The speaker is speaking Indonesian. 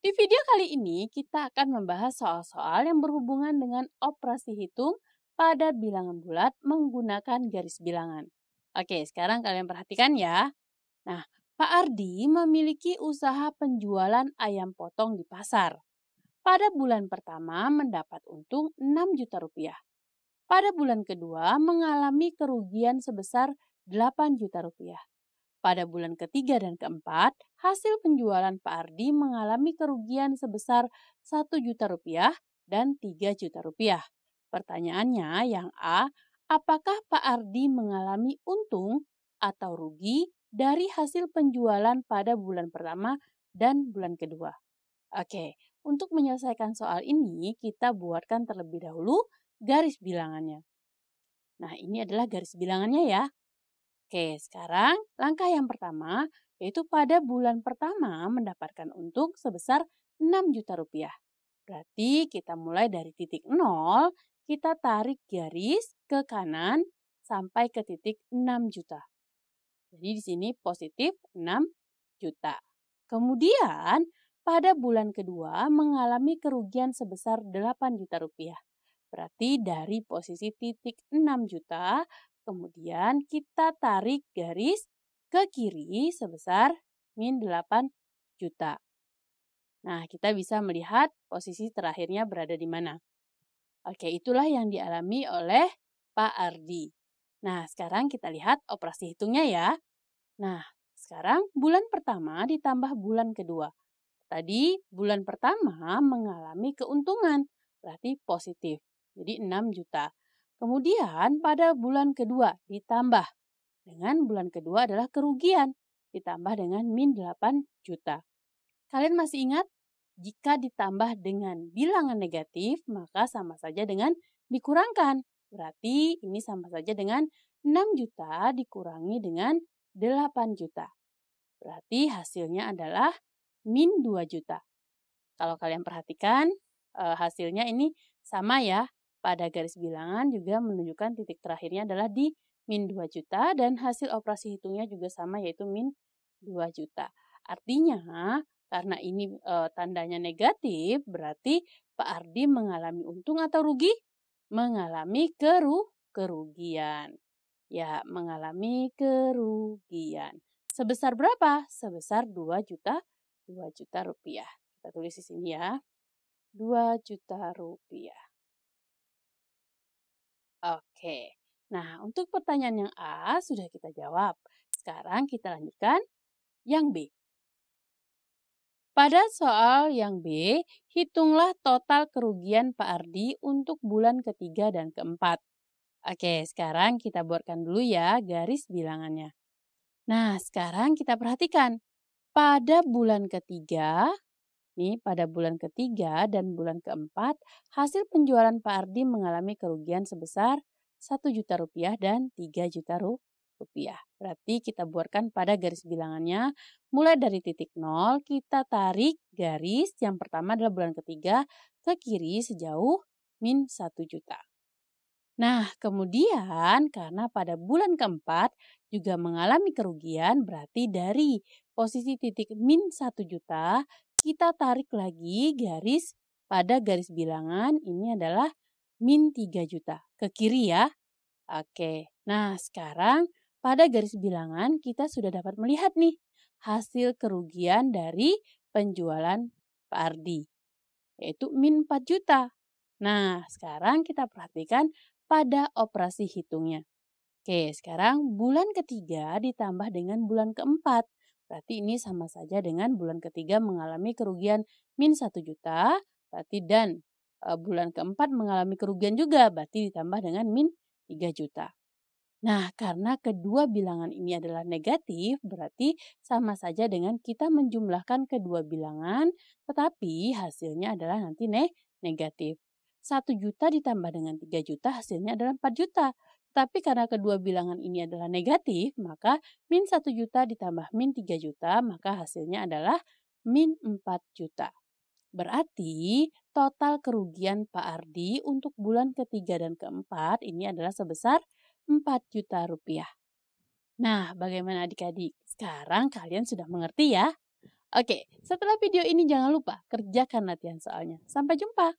Di video kali ini kita akan membahas soal-soal yang berhubungan dengan operasi hitung pada bilangan bulat menggunakan garis bilangan. Oke, sekarang kalian perhatikan ya. Nah, Pak Ardi memiliki usaha penjualan ayam potong di pasar. Pada bulan pertama mendapat untung 6 juta rupiah. Pada bulan kedua mengalami kerugian sebesar 8 juta rupiah. Pada bulan ketiga dan keempat, hasil penjualan Pak Ardi mengalami kerugian sebesar 1 juta rupiah dan 3 juta rupiah. Pertanyaannya yang A, apakah Pak Ardi mengalami untung atau rugi dari hasil penjualan pada bulan pertama dan bulan kedua? Oke, untuk menyelesaikan soal ini kita buatkan terlebih dahulu garis bilangannya. Nah, ini adalah garis bilangannya ya. Oke, sekarang langkah yang pertama yaitu pada bulan pertama mendapatkan untung sebesar 6 juta rupiah. Berarti kita mulai dari titik 0, kita tarik garis ke kanan sampai ke titik 6 juta. Jadi di sini positif 6 juta. Kemudian pada bulan kedua mengalami kerugian sebesar 8 juta rupiah. Berarti dari posisi titik 6 juta, kemudian kita tarik garis ke kiri sebesar min 8 juta. Nah, kita bisa melihat posisi terakhirnya berada di mana. Oke, itulah yang dialami oleh Pak Ardi. Nah, sekarang kita lihat operasi hitungnya ya. Nah, sekarang bulan pertama ditambah bulan kedua. Tadi bulan pertama mengalami keuntungan, berarti positif. Jadi 6 juta. Kemudian pada bulan kedua ditambah dengan bulan kedua adalah kerugian, ditambah dengan min 8 juta. Kalian masih ingat? Jika ditambah dengan bilangan negatif, maka sama saja dengan dikurangkan. Berarti ini sama saja dengan 6 juta dikurangi dengan 8 juta. Berarti hasilnya adalah min 2 juta. Kalau kalian perhatikan hasilnya ini sama ya. Pada garis bilangan juga menunjukkan titik terakhirnya adalah di min 2 juta dan hasil operasi hitungnya juga sama yaitu min 2 juta. Artinya karena ini tandanya negatif berarti Pak Ardi mengalami untung atau rugi? Mengalami kerugian. Ya, mengalami kerugian. Sebesar berapa? Sebesar 2 juta rupiah. Kita tulis di sini ya. 2 juta rupiah. Oke. Nah, untuk pertanyaan yang A sudah kita jawab. Sekarang kita lanjutkan yang B. Pada soal yang B, hitunglah total kerugian Pak Ardi untuk bulan ketiga dan keempat. Oke, sekarang kita buatkan dulu ya garis bilangannya. Nah, sekarang kita perhatikan. Pada bulan ketiga, pada bulan ketiga dan bulan keempat, hasil penjualan Pak Ardi mengalami kerugian sebesar 1 juta rupiah dan 3 juta rupiah. Berarti kita buatkan pada garis bilangannya, mulai dari titik 0, kita tarik garis yang pertama adalah bulan ketiga ke kiri sejauh min 1 juta. Nah, kemudian karena pada bulan keempat juga mengalami kerugian, berarti dari posisi titik min 1 juta, kita tarik lagi garis pada garis bilangan ini adalah min 3 juta ke kiri ya. Oke, nah sekarang pada garis bilangan kita sudah dapat melihat nih hasil kerugian dari penjualan Pak Ardi, yaitu min 4 juta. Nah, sekarang kita perhatikan pada operasi hitungnya. Oke, sekarang bulan ketiga ditambah dengan bulan keempat. Berarti ini sama saja dengan bulan ketiga mengalami kerugian min 1 juta. Berarti dan bulan keempat mengalami kerugian juga. Berarti ditambah dengan min 3 juta. Nah, karena kedua bilangan ini adalah negatif, berarti sama saja dengan kita menjumlahkan kedua bilangan, tetapi hasilnya adalah nanti negatif. 1 juta ditambah dengan 3 juta hasilnya adalah 4 juta. Tapi karena kedua bilangan ini adalah negatif, maka min 1 juta ditambah min 3 juta, maka hasilnya adalah min 4 juta. Berarti total kerugian Pak Ardi untuk bulan ketiga dan keempat ini adalah sebesar 4 juta rupiah. Nah, bagaimana adik-adik? Sekarang kalian sudah mengerti ya? Oke, setelah video ini jangan lupa kerjakan latihan soalnya. Sampai jumpa.